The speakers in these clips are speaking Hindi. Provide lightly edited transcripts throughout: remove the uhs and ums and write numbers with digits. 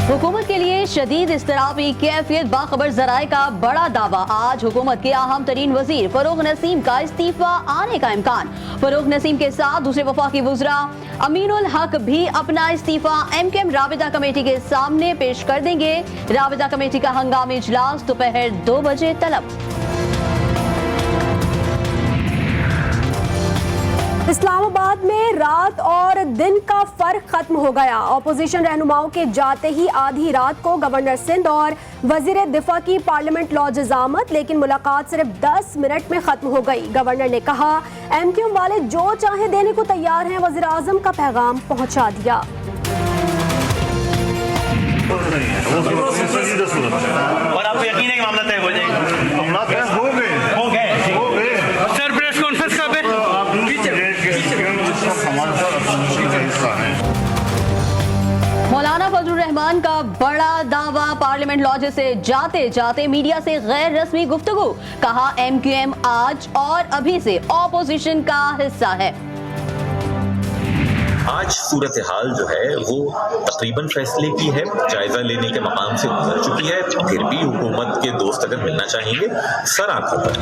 हुकूमत के लिए शदीद इस्तराबी कैफियत बाखबर जराए का बड़ा दावा। आज हुकूमत के अहम तरीन वजीर फरोग नसीम का इस्तीफा आने का इम्कान। फरोग नसीम के साथ दूसरे वफाकी वुज़रा अमीनुल हक भी अपना इस्तीफा MKM राबिता कमेटी के सामने पेश कर देंगे। राबिता कमेटी का हंगामी इजलास दोपहर 2 बजे तलब। इस्लामाबाद में रात और दिन का फर्क खत्म हो गया। अपोजिशन रहनुमाओं के जाते ही आधी रात को गवर्नर सिंध और वजीर दिफा की पार्लियामेंट लॉज इजामत, लेकिन मुलाकात सिर्फ 10 मिनट में खत्म हो गई। गवर्नर ने कहा MKM वाले जो चाहे देने को तैयार हैं। वजीर आजम का पैगाम पहुंचा दिया। और आपको यकीन है कि मामला तय हो जाएगा? हो गए सर। प्रेस कॉन्फ्रेंस कब है? मौलाना फजलुर रहमान का बड़ा दावा। पार्लियामेंट लॉज से जाते जाते मीडिया से गैर रस्मी गुफ्तगू। कहा MKM आज और अभी से ऑपोजिशन का हिस्सा है। आज सूरत हाल जो है वो तकरीबन फैसले की है, जायजा लेने के मकाम से गुजर चुकी है। फिर भी हुकूमत के दोस्त अगर मिलना चाहेंगे सर आंखों पर।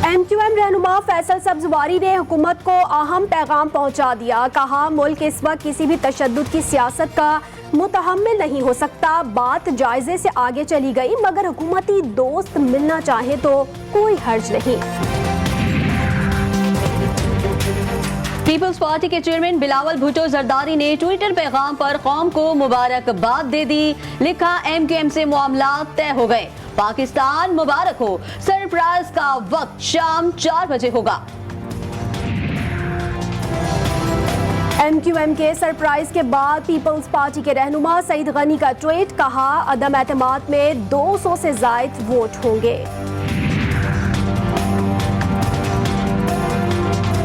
MQM रहनुमा फैसल सब्जवारी ने हुकूमत को अहम पैगाम पहुंचा दिया। कहा मुल्क इस वक्त किसी भी तशद्दुद की सियासत का मुतहम्मिल नहीं हो सकता। बात जायजे से आगे चली गई, मगर हुकूमती दोस्त मिलना चाहे तो कोई हर्ज नहीं। पीपल्स पार्टी के चेयरमैन बिलावल भुट्टो जरदारी ने ट्विटर पैगाम पर कौम को मुबारकबाद दे दी। लिखा MKM से मामला तय हो गए, पाकिस्तान मुबारक हो। सरप्राइज का वक्त शाम 4 बजे होगा। MQM के सरप्राइज के बाद पीपल्स पार्टी के रहनुमा सईद गनी का ट्वीट। कहा अदम एतमाद में 200 से ज्यादा वोट होंगे।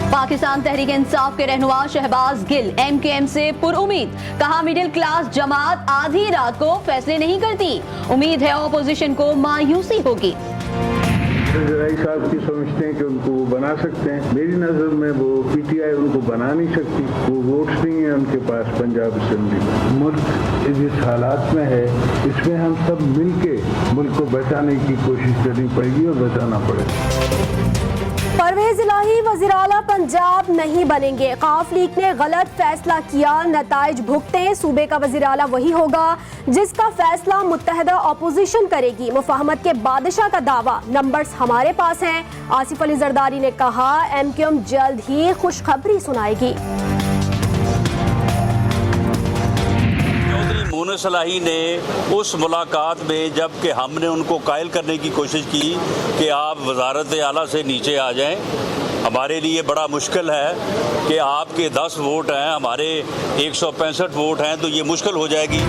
पाकिस्तान तहरीक इंसाफ के रहनुमा शहबाज गिल MKM से पुरउम्मीद। कहा मिडिल क्लास जमात आधी रात को फैसले नहीं करती, उम्मीद है ऑपोजिशन को मायूसी होगी। साहब की समझते हैं कि उनको वो बना सकते हैं। मेरी नजर में वो PTI उनको बना नहीं सकती। वो वोट्स नहीं है उनके पास पंजाब असेंबली में। मुल्क जिस हालात में है इसमें हम सब मिलके मुल्क को बचाने की कोशिश करनी पड़ेगी और बचाना पड़ेगा। परवेज इलाही वज़ीर आला पंजाब नहीं बनेंगे। काफ लीग ने गलत फैसला किया, नताइज भुगते। सूबे का वज़ीर आला वही होगा जिसका फैसला मुत्तहदा अपोजिशन करेगी। मुफाहमत के बादशाह का दावा, नंबर्स हमारे पास हैं। आसिफ अली जरदारी ने कहा MKM जल्द ही खुशखबरी सुनाएगी। मोनस इलाही ने उस मुलाकात में जबकि हमने उनको कायल करने की कोशिश की कि आप वजारत आला से नीचे आ जाएं, हमारे लिए बड़ा मुश्किल है कि आपके 10 वोट हैं, हमारे 165 वोट हैं, तो ये मुश्किल हो जाएगी।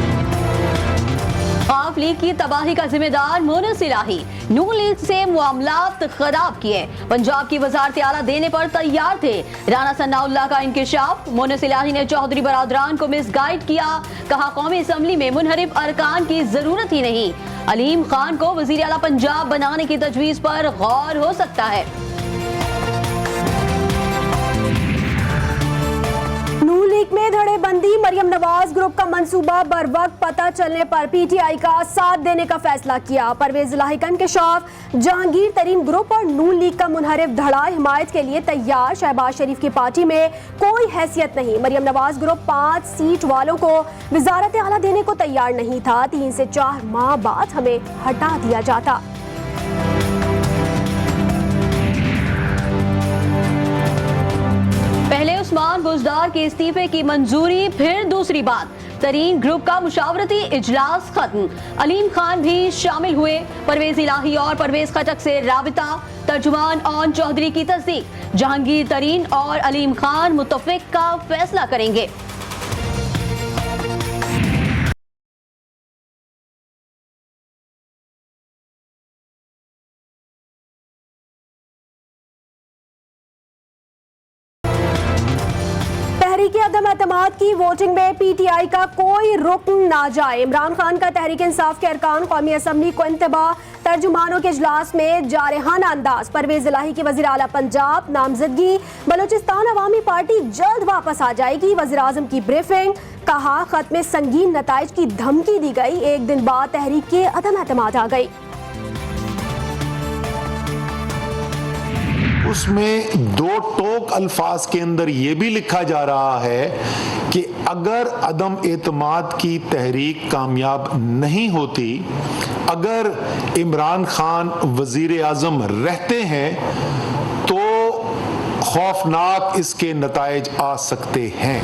काफ लीग की तबाही का जिम्मेदार मोनस इलाही। नून लीग से मामलात खराब किए, पंजाब की वजारत आला देने पर तैयार थे। राना सन्नाउल्लाह का इंकशाफ। मोनस इलाही ने चौधरी बरादरान को मिसगाइड किया। कहा कौमी असम्बली में मुनहरिफ अरकान की जरूरत ही नहीं। अलीम खान को वजीर आला पंजाब बनाने की तजवीज पर गौर हो सकता है। नून लीग में धड़ेबंदी। मरियम नवाज ग्रुप का मंसूबा बर वक्त पता चलने पर PTI का साथ देने का फैसला किया। परवेज इलाही का इंकशाफ। जहांगीर तरीन ग्रुप और नून लीग का मुनहरिफ धड़ा हिमायत के लिए तैयार। शहबाज शरीफ की पार्टी में कोई हैसियत नहीं। मरियम नवाज ग्रुप 5 सीट वालों को वजारत आला देने को तैयार नहीं था। 3 से 4 माह बाद हमें हटा दिया जाता। पहले उस्मान बुजदार के इस्तीफे की मंजूरी, फिर दूसरी बात। तरीन ग्रुप का मुशावरती इजलास खत्म। अलीम खान भी शामिल हुए। परवेज इलाही और परवेज खटक से राबिता। तर्जुमान ऑन चौधरी की तस्दीक। जहांगीर तरीन और अलीम खान मुत्तफिक का फैसला करेंगे। तहरीक अदम एतमाद की वोटिंग में PTI का कोई रुकन ना जाए। इमरान खान का तहरीक इंसाफ के अरकान कौमी असम्बली को इंतबा। तर्जुमानों के इजलास में जारहाना अंदाज। परवेज इलाही की वज़ीर आला पंजाब नामजदगी। बलोचिस्तान अवामी पार्टी जल्द वापस आ जाएगी। वज़ीर आज़म की ब्रीफिंग। कहा खत में संगीन नताइज की धमकी दी गई। एक दिन बाद तहरीक के अदम एतमाद आ गई। उसमें दो टोक अल्फाज के अंदर यह भी लिखा जा रहा है कि अगर अदम एतमाद की तहरीक कामयाब नहीं होती, अगर इमरान खान वजीर आजम रहते हैं तो खौफनाक इसके नताइज आ सकते हैं।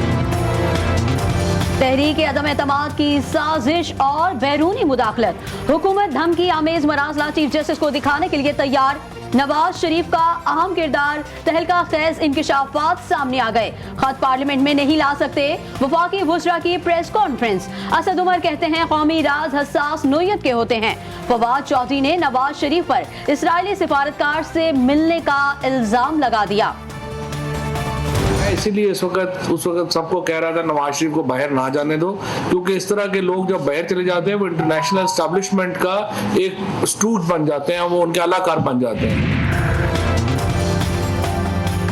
तहरीक अदम एतमाद की साजिश और बैरूनी मुदाखलत, हुकूमत धमकी आमेज मरासला चीफ जस्टिस को दिखाने के लिए तैयार। नवाज शरीफ का अहम किरदार, तहलका खेज इंकशाफात सामने आ गए। खत पार्लियामेंट में नहीं ला सकते, वफाकी वुज़रा की प्रेस कॉन्फ्रेंस। असद उमर कहते हैं कौमी राज हसास नोयत के होते हैं। फवाद चौधरी ने नवाज शरीफ पर इसराइली सिफारतकार से मिलने का इल्जाम लगा दिया। इसीलिए उस वक्त सबको कह रहा था नवाज शरीफ को बाहर ना जाने दो, क्योंकि इस तरह के लोग जब बाहर चले जाते हैं वो इंटरनेशनल एस्टेब्लिशमेंट का एक स्टूट बन जाते हैं, वो उनके अलाकार बन जाते हैं।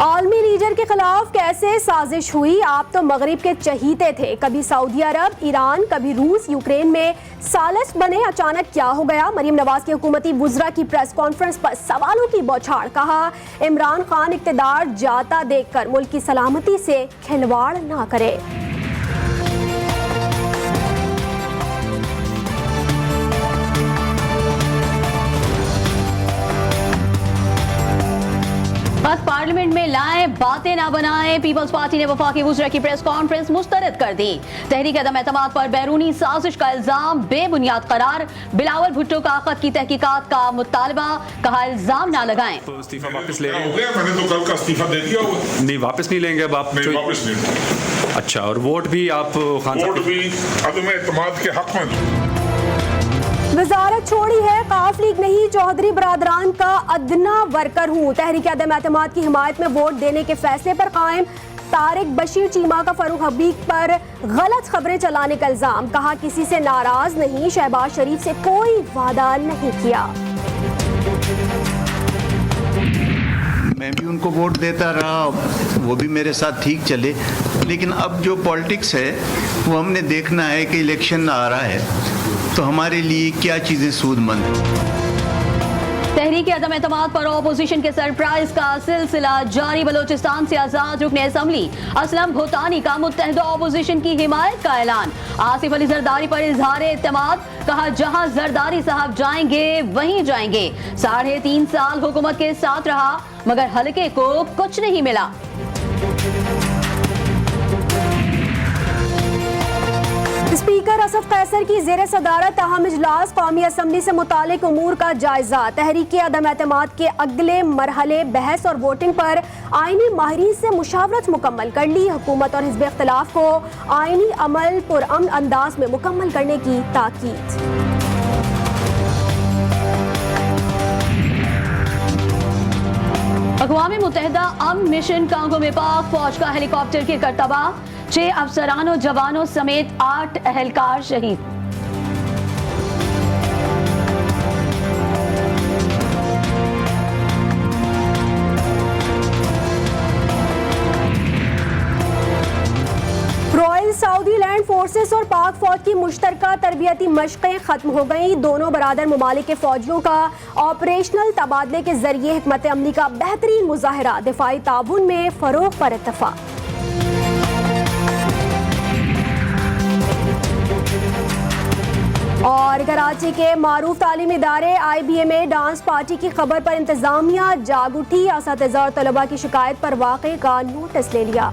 आलमी लीडर के खिलाफ कैसे साजिश हुई? आप तो मगरिब के चहीते थे, कभी सऊदी अरब, ईरान, कभी रूस, यूक्रेन में सालिस बने, अचानक क्या हो गया? मरीम नवाज की हुकूमती वुज़रा की प्रेस कॉन्फ्रेंस पर सवालों की बौछार। कहा इमरान खान इक़्तिदार जाता देखकर मुल्क की सलामती से खिलवाड़ ना करे। बस पार्लियामेंट में लाएं, बातें ना बनाएं। पीपल्स पार्टी ने वफाकी वुज़रा की प्रेस कॉन्फ्रेंस मुस्तरद कर दी। तहरीक अदम एतमाद पर बैरूनी साजिश का इल्जाम बेबुनियाद करार। बिलावल भुट्टो का खत की तहकीकात का मुतालबा, कहा इल्जाम ना लगाएं। तो इस्तीफा वापस ले हो गया, मैंने तो कल का इस्तीफा दे दिया हुआ। नहीं, वापस नहीं लेंगे अब आप? नहीं, वापस नहीं। अच्छा, और वोट भी आप खान साहब? वोट भी अदम एतमाद के हक में। वजारत छोड़ी है, काफ लीग नहीं, चौधरी बरादरान का अदना वर्कर हूँ। तहरीक अदम एतमाद की हिमायत में वोट देने के फैसले पर कायम। तारिक बशीर चीमा का फरूख हबीब पर गलत खबरें चलाने का इल्जाम। कहा किसी से नाराज नहीं, शहबाज शरीफ से कोई वादा नहीं किया। मैं भी उनको वोट देता रहा, वो भी मेरे साथ ठीक चले, लेकिन अब जो पॉलिटिक्स है वो हमने देखना है कि इलेक्शन आ रहा है तो हमारे लिए क्या चीज़ें सूदमंद हैं। तहरीक अदम एतमाद पर ऑपोजिशन के सरप्राइज का सिलसिला जारी। बलोचिस्तान से आजाद रुकने असम्बली असलम भूटानी का मुत्तहिदा ऑपोजिशन की हिमायत का ऐलान। आसिफ अली जरदारी पर इजहार एतमाद, कहा जहां जरदारी साहब जाएंगे वहीं जाएंगे। 3.5 साल हुकूमत के साथ रहा मगर हल्के को कुछ नहीं मिला। स्पीकर असफ कैसर की जेर सदारत अहम इजलास, कौमी असम्बली से मुतालिक उमूर का जायजा। तहरीक अदम एतमाद के अगले मरहले बहस और वोटिंग पर आईनी माहिरीन से मुशावरत मुकम्मल कर ली। हुकूमत और हिज़्ब इख्तिलाफ को आईनी अमल पुरअमन अंदाज में मुकम्मल करने की ताकीद। अक़वाम मुत्तहिदा अमन मिशन कांगो में पाक फौज का हेलीकॉप्टर गिरकर तबाह, 6 अफसरान और जवानों समेत 8 अहलकार शहीद। रॉयल सऊदी लैंड फोर्सेस और पाक फौज की मुश्तरका तरबियती मशक़ें खत्म हो गईं। दोनों बरादर ममालिक के फौजियों का ऑपरेशनल तबादले के जरिए हिकमत अमली का बेहतरीन मुजाहरा, दिफाई ताबून में फरोग पर इत्तफाक। और कराची के मारूफ तालीमी इदारे IBA में डांस पार्टी की खबर पर इंतजामिया जाग उठी। असातिज़ा और तलबा की शिकायत पर वाक़े का नोटिस ले लिया।